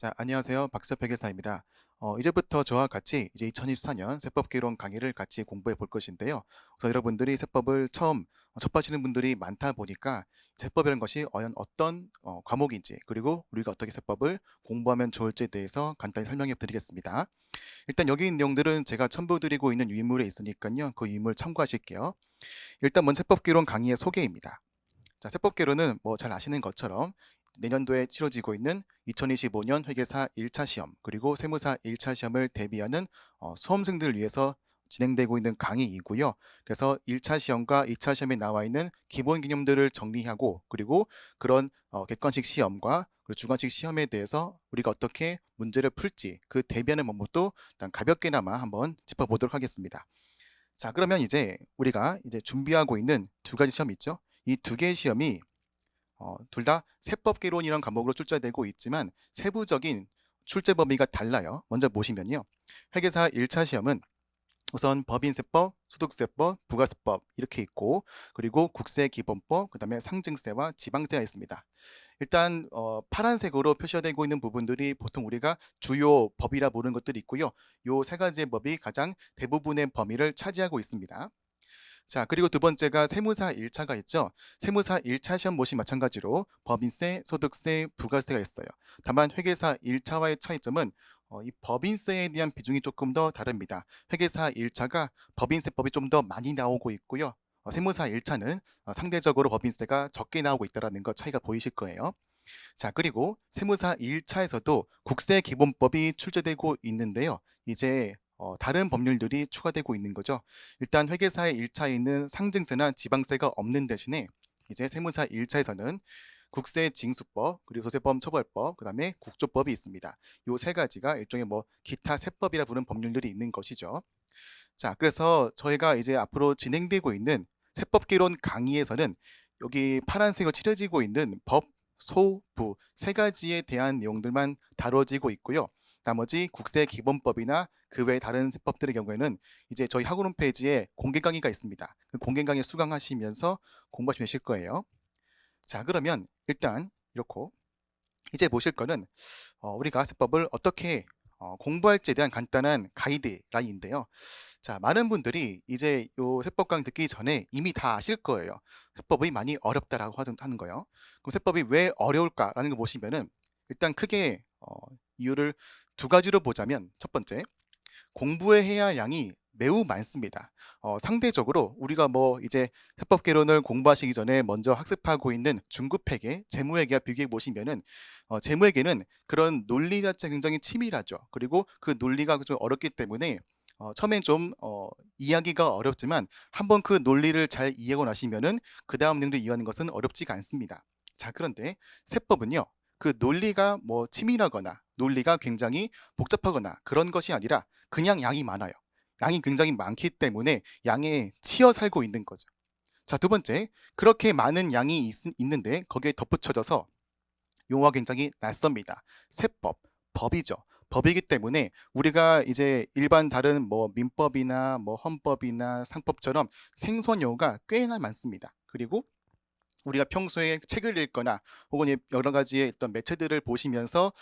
자, 안녕하세요. 박사백일사입니다. 이제부터 저와 같이 이제 2024년 세법개론 강의를 같이 공부해 볼 것인데요. 그래서 여러분들이 세법을 처음 접하시는 분들이 많다 보니까 세법이라는 것이 과연 어떤 과목인지, 그리고 우리가 어떻게 세법을 공부하면 좋을지에 대해서 간단히 설명해 드리겠습니다. 일단 여기 있는 내용들은 제가 첨부드리고 있는 유인물에 있으니까요. 그 유인물 참고하실게요. 일단 먼저 세법개론 강의의 소개입니다. 자, 세법개론은 뭐 잘 아시는 것처럼 내년도에 치러지고 있는 2025년 회계사 1차 시험, 그리고 세무사 1차 시험을 대비하는 수험생들을 위해서 진행되고 있는 강의이고요. 그래서 1차 시험과 2차 시험에 나와 있는 기본 개념들을 정리하고, 그리고 그런 객관식 시험과 그리고 주관식 시험에 대해서 우리가 어떻게 문제를 풀지, 그 대비하는 방법도 일단 가볍게나마 한번 짚어보도록 하겠습니다. 자, 그러면 이제 우리가 이제 준비하고 있는 두 가지 시험이 있죠. 이 두 개의 시험이 둘 다 세법개론이라는 과목으로 출제되고 있지만 세부적인 출제 범위가 달라요. 먼저 보시면요. 회계사 1차 시험은 우선 법인세법, 소득세법, 부가세법 이렇게 있고, 그리고 국세기본법, 그 다음에 상증세와 지방세가 있습니다. 일단 파란색으로 표시되고 있는 부분들이 보통 우리가 주요 법이라 부르는 것들이 있고요. 요 세 가지의 법이 가장 대부분의 범위를 차지하고 있습니다. 자, 그리고 두 번째가 세무사 1차가 있죠. 세무사 1차 시험 모시 마찬가지로 법인세, 소득세, 부가세가 있어요. 다만 회계사 1차와의 차이점은 이 법인세에 대한 비중이 조금 더 다릅니다. 회계사 1차가 법인세법이 좀 더 많이 나오고 있고요. 세무사 1차는 상대적으로 법인세가 적게 나오고 있다는 것 차이가 보이실 거예요. 자, 그리고 세무사 1차에서도 국세기본법이 출제되고 있는데요. 이제 다른 법률들이 추가되고 있는 거죠. 일단 회계사의 1차에 있는 상증세나 지방세가 없는 대신에 이제 세무사 1차에서는 국세징수법, 그리고 소재범 처벌법, 그 다음에 국조법이 있습니다. 이 세 가지가 일종의 뭐 기타 세법이라 부르는 법률들이 있는 것이죠. 자, 그래서 저희가 이제 앞으로 진행되고 있는 세법개론 강의에서는 여기 파란색으로 칠해지고 있는 법, 소, 부 세 가지에 대한 내용들만 다뤄지고 있고요. 나머지 국세기본법이나 그 외 다른 세법들의 경우에는 이제 저희 학원 홈페이지에 공개 강의가 있습니다. 그 공개 강의 수강하시면서 공부하시면 되실 거예요. 자, 그러면 일단 이렇게 이제 보실 거는 우리가 세법을 어떻게 공부할지에 대한 간단한 가이드라인인데요. 자, 많은 분들이 이제 요 세법 강의 듣기 전에 이미 다 아실 거예요. 세법이 많이 어렵다라고 하는 거요. 그럼 세법이 왜 어려울까라는 거 보시면은 일단 크게 이유를 두 가지로 보자면, 첫 번째, 공부해야 할 양이 매우 많습니다. 상대적으로 우리가 뭐 이제 세법개론을 공부하시기 전에 먼저 학습하고 있는 중급회계, 재무회계와 비교해 보시면은 재무회계는 그런 논리 자체 굉장히 치밀하죠. 그리고 그 논리가 좀 어렵기 때문에 처음엔 좀 이해하기가 어렵지만 한번 그 논리를 잘 이해하고 나시면은 그 다음 내용도 이해하는 것은 어렵지가 않습니다. 자, 그런데 세법은요, 그 논리가 뭐 치밀하거나 논리가 굉장히 복잡하거나 그런 것이 아니라 그냥 양이 많아요. 양이 굉장히 많기 때문에 양에 치여 살고 있는 거죠. 자, 두 번째, 그렇게 많은 양이 있는데 거기에 덧붙여져서 용어가 굉장히 낯섭니다. 세법, 법이죠. 법이기 때문에 우리가 이제 일반 다른 뭐 민법이나 뭐 헌법이나 상법처럼 생소한 용어가 꽤나 많습니다. 그리고 우리가 평소에 책을 읽거나 혹은 여러 가지의 어떤 매체들을 보시면서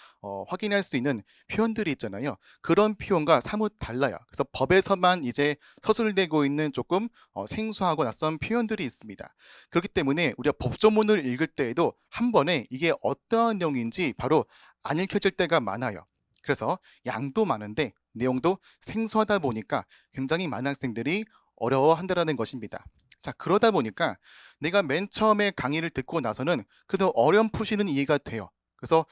확인할 수 있는 표현들이 있잖아요. 그런 표현과 사뭇 달라요. 그래서 법에서만 이제 서술되고 있는 조금 생소하고 낯선 표현들이 있습니다. 그렇기 때문에 우리가 법조문을 읽을 때에도 한 번에 이게 어떠한 내용인지 바로 안 읽혀질 때가 많아요. 그래서 양도 많은데 내용도 생소하다 보니까 굉장히 많은 학생들이 어려워한다는 것입니다. 자, 그러다 보니까 내가 맨 처음에 강의를 듣고 나서는 그래도 어렴풋이는 이해가 돼요. 그래서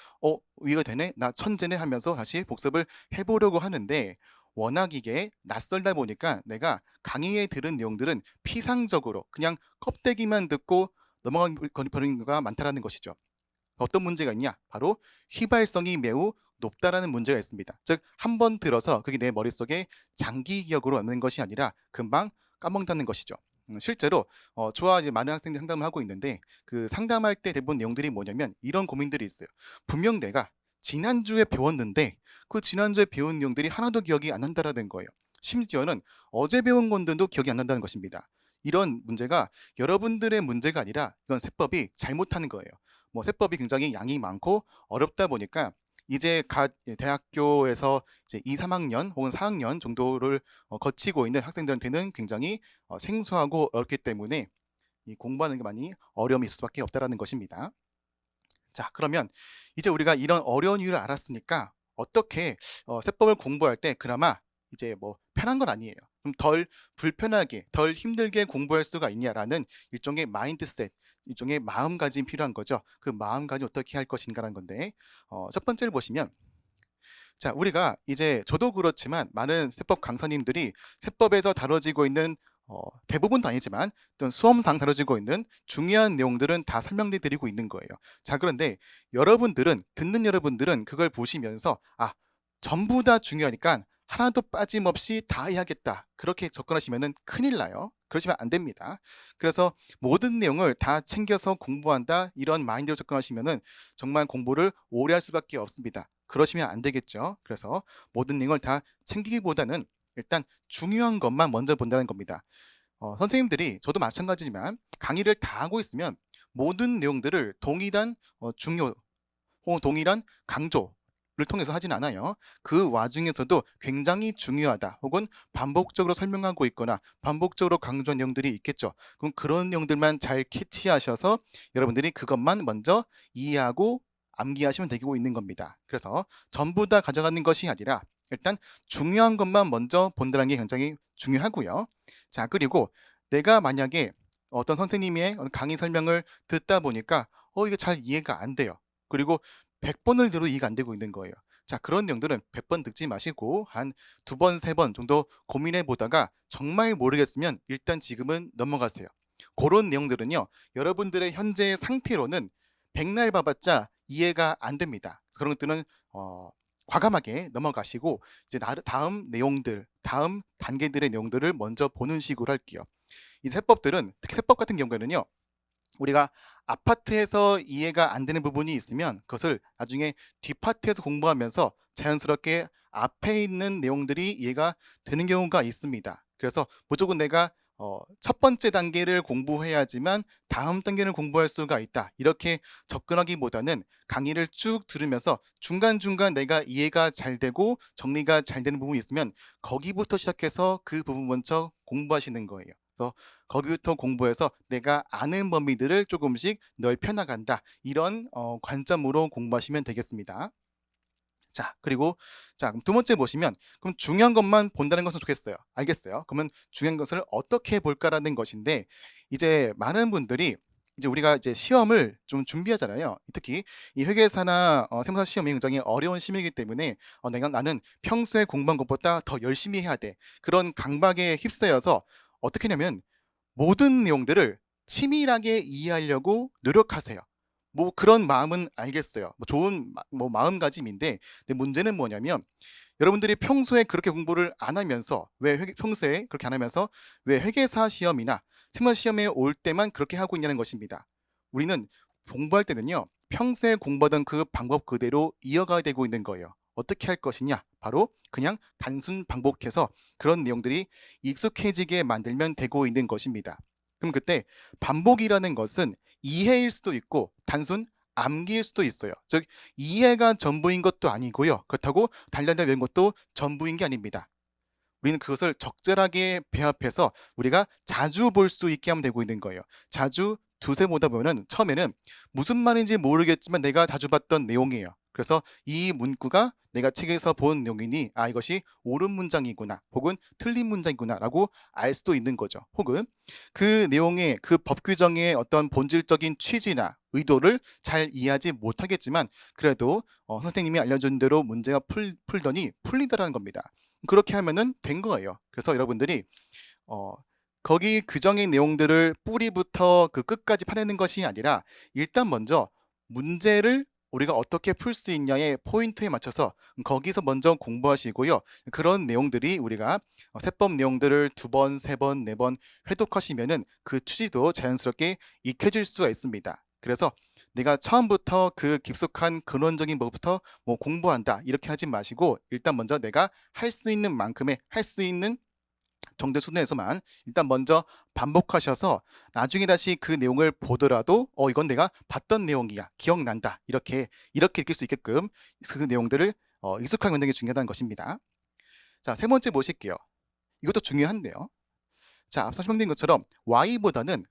이해가 되네? 나 천재네 하면서 다시 복습을 해보려고 하는데, 워낙 이게 낯설다 보니까 내가 강의에 들은 내용들은 피상적으로 그냥 껍데기만 듣고 넘어간 경우가 많다는 것이죠. 어떤 문제가 있냐? 바로 휘발성이 매우 높다라는 문제가 있습니다. 즉, 한 번 들어서 그게 내 머릿속에 장기 기억으로 남는 것이 아니라 금방 까먹는다는 것이죠. 실제로 저와 이제 많은 학생들이 상담을 하고 있는데, 그 상담할 때 대부분 내용들이 뭐냐면 이런 고민들이 있어요. 분명 내가 지난주에 배웠는데 그 지난주에 배운 내용들이 하나도 기억이 안 난다라는 거예요. 심지어는 어제 배운 건들도 기억이 안 난다는 것입니다. 이런 문제가 여러분들의 문제가 아니라 이건 세법이 잘못하는 거예요. 뭐 세법이 굉장히 양이 많고 어렵다 보니까 이제 갓 대학교에서 이제 2, 3학년 혹은 4학년 정도를 거치고 있는 학생들한테는 굉장히 생소하고 어렵기 때문에 이 공부하는 게 많이 어려움이 있을 수밖에 없다라는 것입니다. 자, 그러면 이제 우리가 이런 어려운 이유를 알았으니까 어떻게 세법을 공부할 때 그나마 이제 뭐 편한 건 아니에요. 좀 덜 불편하게, 덜 힘들게 공부할 수가 있냐라는 일종의 마인드셋, 일종의 마음가짐이 필요한 거죠. 그 마음가짐 어떻게 할 것인가라는 건데, 첫 번째를 보시면, 자, 우리가 이제 저도 그렇지만 많은 세법 강사님들이 세법에서 다뤄지고 있는 대부분도 아니지만 어떤 수험상 다뤄지고 있는 중요한 내용들은 다 설명해 드리고 있는 거예요. 자, 그런데 여러분들은 듣는 여러분들은 그걸 보시면서 전부 다 중요하니까 하나도 빠짐없이 다 해야겠다. 그렇게 접근하시면은 큰일 나요. 그러시면 안 됩니다. 그래서 모든 내용을 다 챙겨서 공부한다. 이런 마인드로 접근하시면은 정말 공부를 오래 할 수밖에 없습니다. 그러시면 안 되겠죠. 그래서 모든 내용을 다 챙기기보다는 일단 중요한 것만 먼저 본다는 겁니다. 선생님들이 저도 마찬가지지만 강의를 다 하고 있으면 모든 내용들을 동일한 중요 혹은 동일한 강조를 통해서 하진 않아요. 그 와중에서도 굉장히 중요하다 혹은 반복적으로 설명하고 있거나 반복적으로 강조한 내용들이 있겠죠. 그럼 그런 내용들만 잘 캐치하셔서 여러분들이 그것만 먼저 이해하고 암기하시면 되고 있는 겁니다. 그래서 전부 다 가져가는 것이 아니라 일단 중요한 것만 먼저 본다는 게 굉장히 중요하고요. 자, 그리고 내가 만약에 어떤 선생님의 강의 설명을 듣다 보니까 이게 잘 이해가 안 돼요. 그리고 100번을 들어도 이해가 안 되고 있는 거예요. 자, 그런 내용들은 100번 듣지 마시고 한 2번, 3번 정도 고민해 보다가 정말 모르겠으면 일단 지금은 넘어가세요. 그런 내용들은요, 여러분들의 현재 상태로는 백날 봐봤자 이해가 안 됩니다. 그런 것들은 과감하게 넘어가시고 이제 다음 내용들, 다음 단계들의 내용들을 먼저 보는 식으로 할게요. 이 세법들은 특히 세법 같은 경우에는요, 우리가 앞파트에서 이해가 안 되는 부분이 있으면 그것을 나중에 뒷파트에서 공부하면서 자연스럽게 앞에 있는 내용들이 이해가 되는 경우가 있습니다. 그래서 무조건 내가 첫 번째 단계를 공부해야지만 다음 단계를 공부할 수가 있다. 이렇게 접근하기보다는 강의를 쭉 들으면서 중간중간 내가 이해가 잘 되고 정리가 잘 되는 부분이 있으면 거기부터 시작해서 그 부분 먼저 공부하시는 거예요. 그래서 거기부터 공부해서 내가 아는 범위들을 조금씩 넓혀 나간다. 이런 관점으로 공부하시면 되겠습니다. 자, 그리고 그럼 두 번째 보시면 그럼 중요한 것만 본다는 것은 좋겠어요. 알겠어요. 그러면 중요한 것을 어떻게 볼까라는 것인데 이제 많은 분들이 이제 우리가 이제 시험을 좀 준비하잖아요. 특히 이 회계사나 세무사 시험이 굉장히 어려운 시험이기 때문에 나는 평소에 공부한 것보다 더 열심히 해야 돼. 그런 강박에 휩싸여서 어떻게 하냐면 모든 내용들을 치밀하게 이해하려고 노력하세요. 뭐 그런 마음은 알겠어요. 뭐 좋은 마음가짐인데 근데 문제는 뭐냐면 여러분들이 평소에 그렇게 공부를 안 하면서 평소에 그렇게 안 하면서 왜 회계사 시험이나 세무사 시험에 올 때만 그렇게 하고 있냐는 것입니다. 우리는 공부할 때는요. 평소에 공부하던 그 방법 그대로 이어가야 되고 있는 거예요. 어떻게 할 것이냐? 바로 그냥 단순 반복해서 그런 내용들이 익숙해지게 만들면 되고 있는 것입니다. 그럼 그때 반복이라는 것은 이해일 수도 있고 단순 암기일 수도 있어요. 즉 이해가 전부인 것도 아니고요. 그렇다고 달달달 외운 것도 전부인 게 아닙니다. 우리는 그것을 적절하게 배합해서 우리가 자주 볼 수 있게 하면 되고 있는 거예요. 자주 두세 보다 보면은 처음에는 무슨 말인지 모르겠지만 내가 자주 봤던 내용이에요. 그래서 이 문구가 내가 책에서 본 내용이니 이것이 옳은 문장이구나 혹은 틀린 문장이구나라고 알 수도 있는 거죠. 혹은 그 내용의 그 법 규정의 어떤 본질적인 취지나 의도를 잘 이해하지 못하겠지만 그래도 선생님이 알려준 대로 문제가 풀더니 풀리더라는 겁니다. 그렇게 하면은 된 거예요. 그래서 여러분들이 어, 거기 규정의 내용들을 뿌리부터 그 끝까지 파내는 것이 아니라 일단 먼저 문제를 우리가 어떻게 풀 수 있냐의 포인트에 맞춰서 거기서 먼저 공부하시고요. 그런 내용들이 우리가 세법 내용들을 2번, 3번, 4번 회독하시면은 그 취지도 자연스럽게 익혀질 수가 있습니다. 그래서 내가 처음부터 그 깊숙한 근원적인 것부터 뭐 공부한다 이렇게 하지 마시고 일단 먼저 내가 할 수 있는 만큼의 할 수 있는 정도 수준에서만 일단 먼저 반복하셔서 나중에 다시 그 내용을 보더라도 이건 내가 봤던 내용이야, 기억난다, 이렇게 느낄 수 있게끔 그 내용들을 익숙하게 만드는 게 중요하다는 것입니다. 자, 세 번째 보실게요. 이것도 중요한데요. 자, 앞서 설명드린 것처럼 why보다는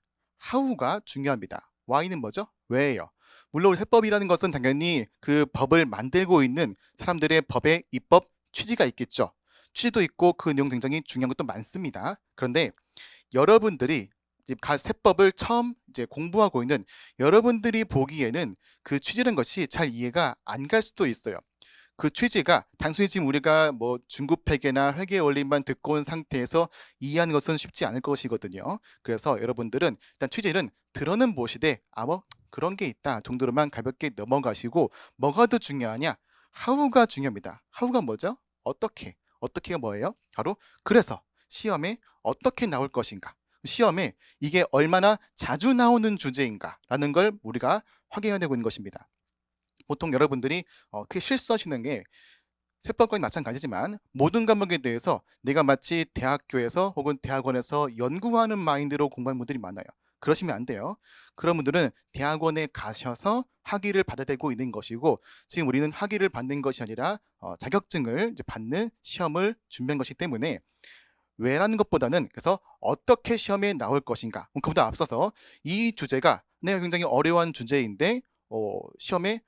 how가 중요합니다. why는 뭐죠? 왜예요. 물론 해법이라는 것은 당연히 그 법을 만들고 있는 사람들의 법의 입법 취지가 있겠죠. 취지도 있고 그 내용 굉장히 중요한 것도 많습니다. 그런데 여러분들이 이제 세법을 처음 이제 공부하고 있는 여러분들이 보기에는 그 취지라는 것이 잘 이해가 안 갈 수도 있어요. 그 취지가 단순히 지금 우리가 뭐 중급회계나 회계 원리만 듣고 온 상태에서 이해하는 것은 쉽지 않을 것이거든요. 그래서 여러분들은 일단 취지는 들어는 보시되 뭐 그런 게 있다 정도로만 가볍게 넘어가시고, 뭐가 더 중요하냐? how가 중요합니다. how가 뭐죠? 어떻게가 뭐예요? 바로 그래서 시험에 어떻게 나올 것인가, 시험에 이게 얼마나 자주 나오는 주제인가 라는 걸 우리가 확인해야 되고 있는 것입니다. 보통 여러분들이 크게 실수하시는 게, 세법과는 마찬가지지만 모든 과목에 대해서 내가 마치 대학교에서 혹은 대학원에서 연구하는 마인드로 공부하는 분들이 많아요. 그러시면 안 돼요. 그런 분들은 대학원에 가셔서 학위를 받아야 되고 있는 것이고, 지금 우리는 학위를 받는 것이 아니라 자격증을 이제 받는 시험을 준비한 것이기 때문에 왜라는 것보다는 그래서 어떻게 시험에 나올 것인가, 그보다 앞서서 이 주제가 내가 굉장히 어려운 주제인데 시험에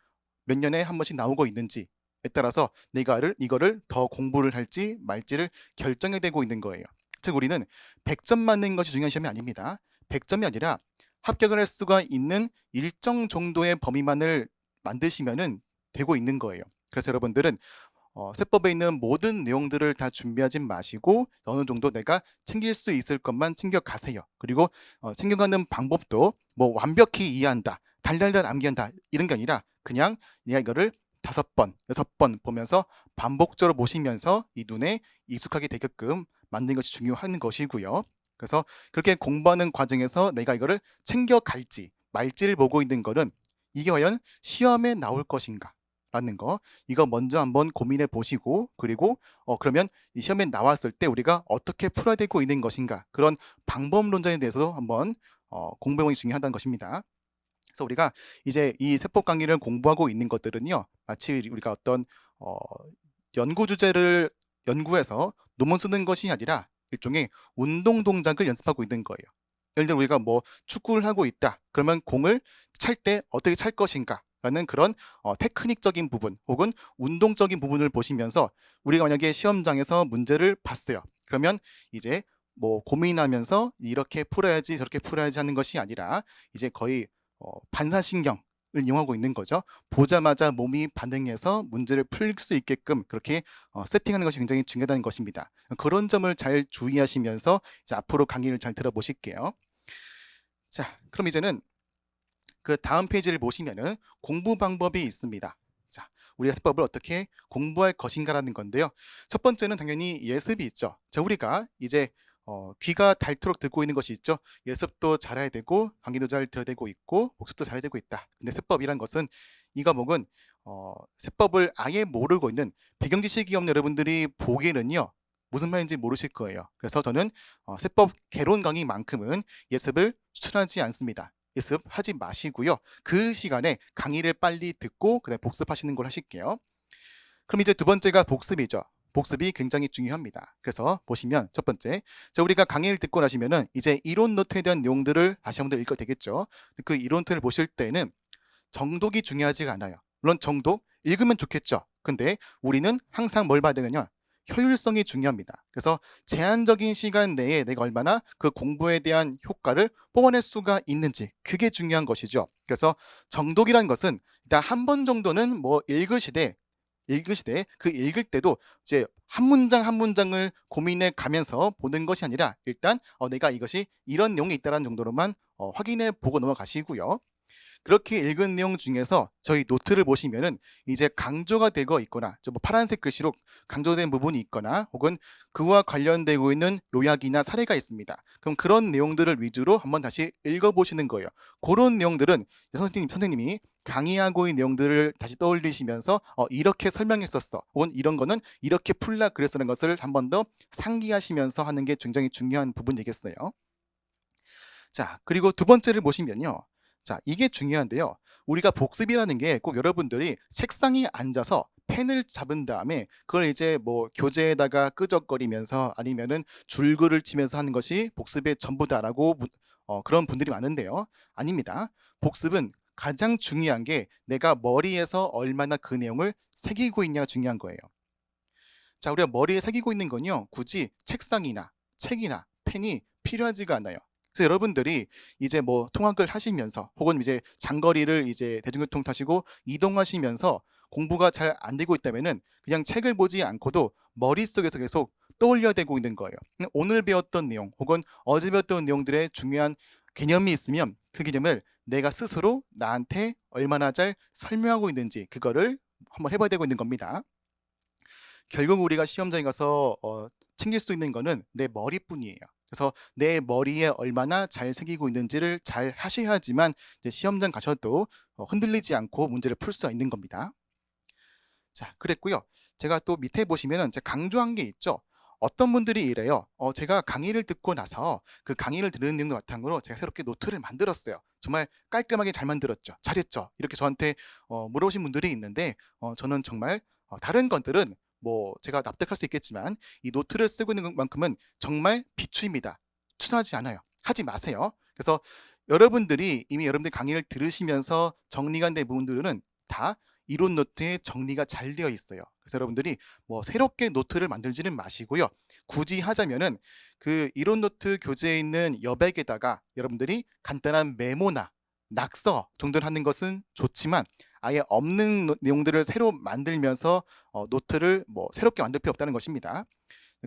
몇 년에 한 번씩 나오고 있는지에 따라서 내가 이거를 더 공부를 할지 말지를 결정해야 되고 있는 거예요. 즉 우리는 100점 맞는 것이 중요한 시험이 아닙니다. 100점이 아니라 합격을 할 수가 있는 일정 정도의 범위만을 만드시면 되고 있는 거예요. 그래서 여러분들은 세법에 있는 모든 내용들을 다 준비하지 마시고 어느 정도 내가 챙길 수 있을 것만 챙겨가세요. 그리고 챙겨가는 방법도 뭐 완벽히 이해한다, 달달달 암기한다 이런 게 아니라 그냥 내가 이거를 5번, 6번 보면서 반복적으로 보시면서 이 눈에 익숙하게 되게끔 만드는 것이 중요한 것이고요. 그래서 그렇게 공부하는 과정에서 내가 이거를 챙겨갈지 말지를 보고 있는 거는 이게 과연 시험에 나올 것인가 라는 거, 이거 먼저 한번 고민해 보시고, 그리고 그러면 이 시험에 나왔을 때 우리가 어떻게 풀어야 되고 있는 것인가, 그런 방법론전에 대해서도 한번 공부해 보는 게 중요하다는 것입니다. 그래서 우리가 이제 이 세법 강의를 공부하고 있는 것들은요, 마치 우리가 어떤 연구 주제를 연구해서 논문 쓰는 것이 아니라 일종의 운동 동작을 연습하고 있는 거예요. 예를 들어 우리가 뭐 축구를 하고 있다, 그러면 공을 찰 때 어떻게 찰 것인가 라는 그런 테크닉적인 부분 혹은 운동적인 부분을 보시면서, 우리가 만약에 시험장에서 문제를 봤어요. 그러면 이제 뭐 고민하면서 이렇게 풀어야지 저렇게 풀어야지 하는 것이 아니라 이제 거의 반사신경을 이용하고 있는 거죠. 보자마자 몸이 반응해서 문제를 풀 수 있게끔 그렇게 세팅하는 것이 굉장히 중요하다는 것입니다. 그런 점을 잘 주의하시면서 이제 앞으로 강의를 잘 들어보실게요. 자, 그럼 이제는 그 다음 페이지를 보시면은 공부 방법이 있습니다. 자, 우리가 세법을 어떻게 공부할 것인가라는 건데요. 첫 번째는 당연히 예습이 있죠. 자, 우리가 이제 귀가 닳도록 듣고 있는 것이 있죠. 예습도 잘해야 되고 강의도 잘 들어야 되고 있고 복습도 잘해야 되고 있다. 근데 세법이란 것은, 이 과목은 세법을 아예 모르고 있는 배경 지식이 없는 여러분들이 보기에는요, 무슨 말인지 모르실 거예요. 그래서 저는 세법 개론 강의만큼은 예습을 추천하지 않습니다. 예습하지 마시고요. 그 시간에 강의를 빨리 듣고 그다음에 복습하시는 걸 하실게요. 그럼 이제 두 번째가 복습이죠. 복습이 굉장히 중요합니다. 그래서 보시면 첫 번째, 우리가 강의를 듣고 나시면은 이제 이론 노트에 대한 내용들을 다시 한번 더 읽어도 되겠죠. 그 이론 노트를 보실 때는 정독이 중요하지가 않아요. 물론 정독 읽으면 좋겠죠. 근데 우리는 항상 뭘 봐야 되느냐? 효율성이 중요합니다. 그래서 제한적인 시간 내에 내가 얼마나 그 공부에 대한 효과를 뽑아낼 수가 있는지, 그게 중요한 것이죠. 그래서 정독이라는 것은 일단 한 번 정도는 뭐 읽으시되 그 읽을 때도 이제 한 문장 한 문장을 고민해 가면서 보는 것이 아니라 일단 내가 이것이 이런 내용이 있다는 정도로만 확인해 보고 넘어가시고요. 그렇게 읽은 내용 중에서 저희 노트를 보시면은 이제 강조가 되고 있거나 뭐 파란색 글씨로 강조된 부분이 있거나 혹은 그와 관련되고 있는 요약이나 사례가 있습니다. 그럼 그런 내용들을 위주로 한번 다시 읽어보시는 거예요. 그런 내용들은 선생님이 강의하고 있는 내용들을 다시 떠올리시면서 이렇게 설명했었어. 혹은 이런 거는 이렇게 풀라 그랬었는 것을 한 번 더 상기하시면서 하는 게 굉장히 중요한 부분이겠어요. 자, 그리고 두 번째를 보시면요. 자, 이게 중요한데요. 우리가 복습이라는 게 꼭 여러분들이 책상에 앉아서 펜을 잡은 다음에 그걸 이제 뭐 교재에다가 끄적거리면서 아니면은 줄글을 치면서 하는 것이 복습의 전부다라고 그런 분들이 많은데요. 아닙니다. 복습은 가장 중요한 게 내가 머리에서 얼마나 그 내용을 새기고 있냐가 중요한 거예요. 자, 우리가 머리에 새기고 있는 건요, 굳이 책상이나 책이나 펜이 필요하지가 않아요. 그래서 여러분들이 이제 뭐 통학을 하시면서 혹은 이제 장거리를 이제 대중교통 타시고 이동하시면서 공부가 잘 안 되고 있다면은 그냥 책을 보지 않고도 머릿속에서 계속 떠올려야 되고 있는 거예요. 오늘 배웠던 내용 혹은 어제 배웠던 내용들의 중요한 개념이 있으면 그 개념을 내가 스스로 나한테 얼마나 잘 설명하고 있는지 그거를 한번 해봐야 되고 있는 겁니다. 결국 우리가 시험장에 가서 챙길 수 있는 거는 내 머리뿐이에요. 그래서 내 머리에 얼마나 잘 새기고 있는지를 잘 하셔야지만 이제 시험장 가셔도 흔들리지 않고 문제를 풀 수 있는 겁니다. 자, 그랬고요. 제가 또 밑에 보시면은 제가 강조한 게 있죠. 어떤 분들이 이래요. 제가 강의를 듣고 나서 그 강의를 들은 내용 바탕으로 제가 새롭게 노트를 만들었어요. 정말 깔끔하게 잘 만들었죠. 잘했죠. 이렇게 저한테 물어보신 분들이 있는데 저는 정말 다른 것들은 뭐 제가 납득할 수 있겠지만 이 노트를 쓰고 있는 것만큼은 정말 비추입니다. 추천하지 않아요. 하지 마세요. 그래서 여러분들이 이미 여러분들 강의를 들으시면서 정리가 된 부분들은 다 이론 노트에 정리가 잘 되어 있어요. 그래서 여러분들이 뭐 새롭게 노트를 만들지는 마시고요. 굳이 하자면은 그 이론 노트 교재에 있는 여백에다가 여러분들이 간단한 메모나 낙서 정도를 하는 것은 좋지만 아예 없는 내용들을 새로 만들면서 노트를 뭐 새롭게 만들 필요 없다는 것입니다.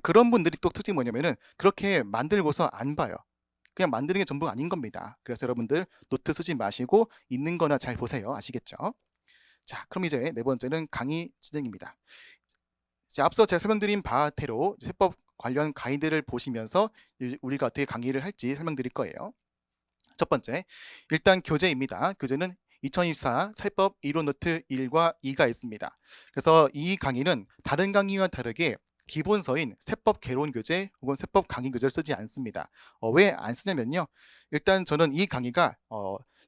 그런 분들이 또 특징이 뭐냐면은 그렇게 만들고서 안 봐요. 그냥 만드는 게 전부가 아닌 겁니다. 그래서 여러분들 노트 쓰지 마시고 있는 거나 잘 보세요. 아시겠죠? 자, 그럼 이제 네 번째는 강의 진행입니다. 이제 앞서 제가 설명드린 바대로 세법 관련 가이드를 보시면서 우리가 어떻게 강의를 할지 설명드릴 거예요. 첫 번째, 일단 교재입니다. 교재는 2024 세법 이론 노트 1과 2가 있습니다. 그래서 이 강의는 다른 강의와 다르게 기본서인 세법 개론 교재 혹은 세법 강의 교재를 쓰지 않습니다. 왜 안 쓰냐면요. 일단 저는 이 강의가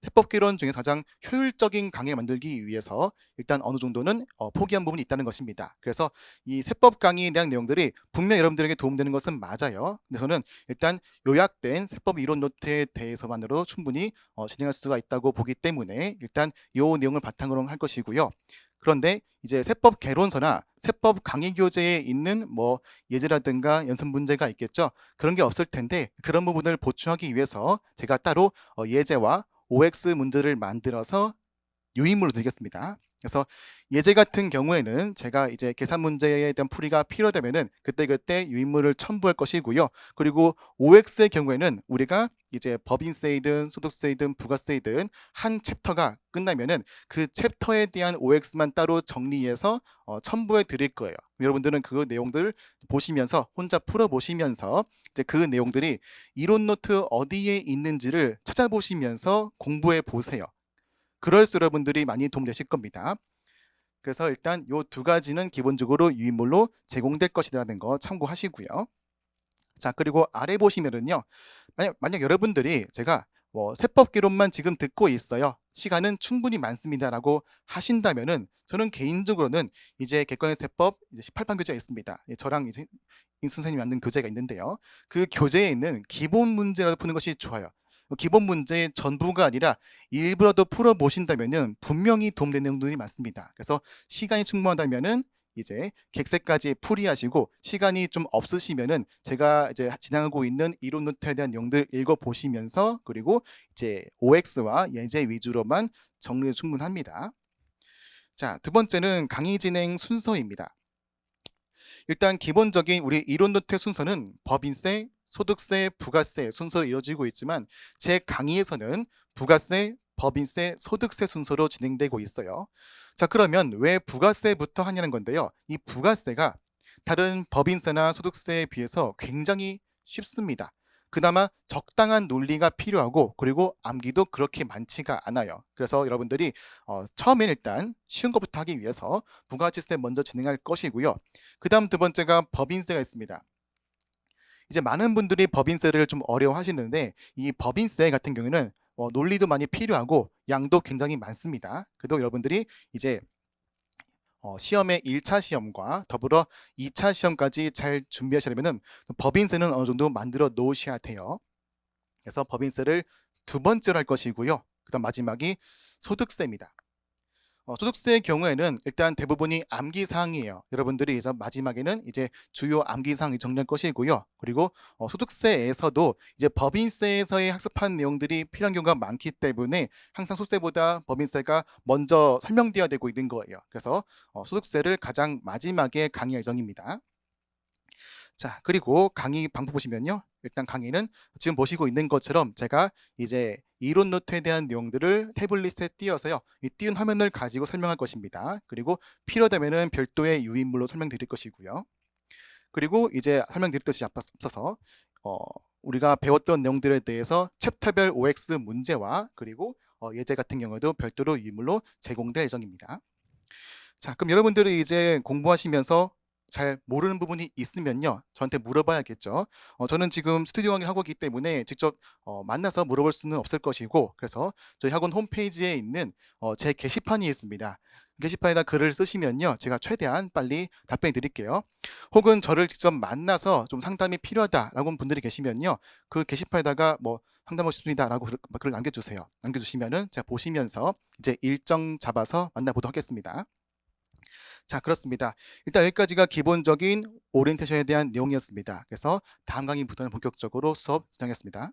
세법 개론 중에서 가장 효율적인 강의를 만들기 위해서 일단 어느 정도는 포기한 부분이 있다는 것입니다. 그래서 이 세법 강의에 대한 내용들이 분명 여러분들에게 도움되는 것은 맞아요. 근데 저는 일단 요약된 세법 이론 노트에 대해서만으로 충분히 진행할 수가 있다고 보기 때문에 일단 이 내용을 바탕으로 할 것이고요. 그런데 이제 세법 개론서나 세법 강의 교재에 있는 뭐 예제라든가 연습 문제가 있겠죠. 그런 게 없을 텐데 그런 부분을 보충하기 위해서 제가 따로 예제와 OX 문제를 만들어서 유인물로 드리겠습니다. 그래서 예제 같은 경우에는 제가 이제 계산 문제에 대한 풀이가 필요되면은 그때그때 유인물을 첨부할 것이고요. 그리고 OX의 경우에는 우리가 이제 법인세이든 소득세이든 부가세이든 한 챕터가 끝나면은 그 챕터에 대한 OX만 따로 정리해서 첨부해 드릴 거예요. 여러분들은 그 내용들을 보시면서 혼자 풀어 보시면서 이제 그 내용들이 이론 노트 어디에 있는지를 찾아보시면서 공부해 보세요. 그럴수록 여러분들이 많이 도움되실 겁니다. 그래서 일단 이 두 가지는 기본적으로 유인물로 제공될 것이라는 거 참고하시고요. 자, 그리고 아래 보시면은요. 만약 여러분들이 제가 뭐 세법 기론만 지금 듣고 있어요. 시간은 충분히 많습니다라고 하신다면은 저는 개인적으로는 이제 객관의 세법 18판 교재가 있습니다. 저랑 이제 인수 선생님이 만든 교재가 있는데요. 그 교재에 있는 기본 문제라도 푸는 것이 좋아요. 기본 문제의 전부가 아니라 일부라도 풀어 보신다면은 분명히 도움되는 내용들이 많습니다. 그래서 시간이 충분하다면은 이제 객세까지 풀이하시고 시간이 좀 없으시면은 제가 이제 진행하고 있는 이론 노트에 대한 내용들 읽어 보시면서 그리고 이제 OX와 예제 위주로만 정리해도 충분합니다. 자, 두 번째는 강의 진행 순서입니다. 일단 기본적인 우리 이론 노트의 순서는 법인세, 소득세, 부가세 순서로 이루어지고 있지만 제 강의에서는 부가세, 법인세, 소득세 순서로 진행되고 있어요. 자, 그러면 왜 부가세부터 하냐는 건데요. 이 부가세가 다른 법인세나 소득세에 비해서 굉장히 쉽습니다. 그나마 적당한 논리가 필요하고 그리고 암기도 그렇게 많지가 않아요. 그래서 여러분들이 처음엔 일단 쉬운 것부터 하기 위해서 부가가치세 먼저 진행할 것이고요. 그 다음 두 번째가 법인세가 있습니다. 이제 많은 분들이 법인세를 좀 어려워하시는데 이 법인세 같은 경우에는 논리도 많이 필요하고 양도 굉장히 많습니다. 그래도 여러분들이 이제 시험의 1차 시험과 더불어 2차 시험까지 잘 준비하시려면 법인세는 어느 정도 만들어 놓으셔야 돼요. 그래서 법인세를 두 번째로 할 것이고요. 그다음 마지막이 소득세입니다. 소득세의 경우에는 일단 대부분이 암기사항이에요. 여러분들이 이제 마지막에는 이제 주요 암기사항이 정리할 것이고요. 그리고 소득세에서도 이제 법인세에서의 학습한 내용들이 필요한 경우가 많기 때문에 항상 소득세보다 법인세가 먼저 설명되어야 되고 있는 거예요. 그래서 소득세를 가장 마지막에 강의할 예정입니다. 자, 그리고 강의 방법 보시면요. 일단 강의는 지금 보시고 있는 것처럼 제가 이제 이론 노트에 대한 내용들을 태블릿에 띄어서요. 이 띄운 화면을 가지고 설명할 것입니다. 그리고 필요하다면은 별도의 유인물로 설명드릴 것이고요. 그리고 이제 설명드렸듯이 앞서서 어, 우리가 배웠던 내용들에 대해서 챕터별 OX 문제와 그리고 예제 같은 경우에도 별도로 유인물로 제공될 예정입니다. 자, 그럼 여러분들이 이제 공부하시면서 잘 모르는 부분이 있으면요. 저한테 물어봐야겠죠. 저는 지금 스튜디오 강의를 하고 있기 때문에 직접 만나서 물어볼 수는 없을 것이고 그래서 저희 학원 홈페이지에 있는 제 게시판이 있습니다. 게시판에다 글을 쓰시면요. 제가 최대한 빨리 답변해 드릴게요. 혹은 저를 직접 만나서 좀 상담이 필요하다라고 하는 분들이 계시면요. 그 게시판에다가 뭐 상담하고 싶습니다라고 글을 남겨주세요. 남겨주시면은 제가 보시면서 이제 일정 잡아서 만나보도록 하겠습니다. 자, 그렇습니다. 일단 여기까지가 기본적인 오리엔테이션에 대한 내용이었습니다. 그래서 다음 강의부터는 본격적으로 수업 진행하겠습니다.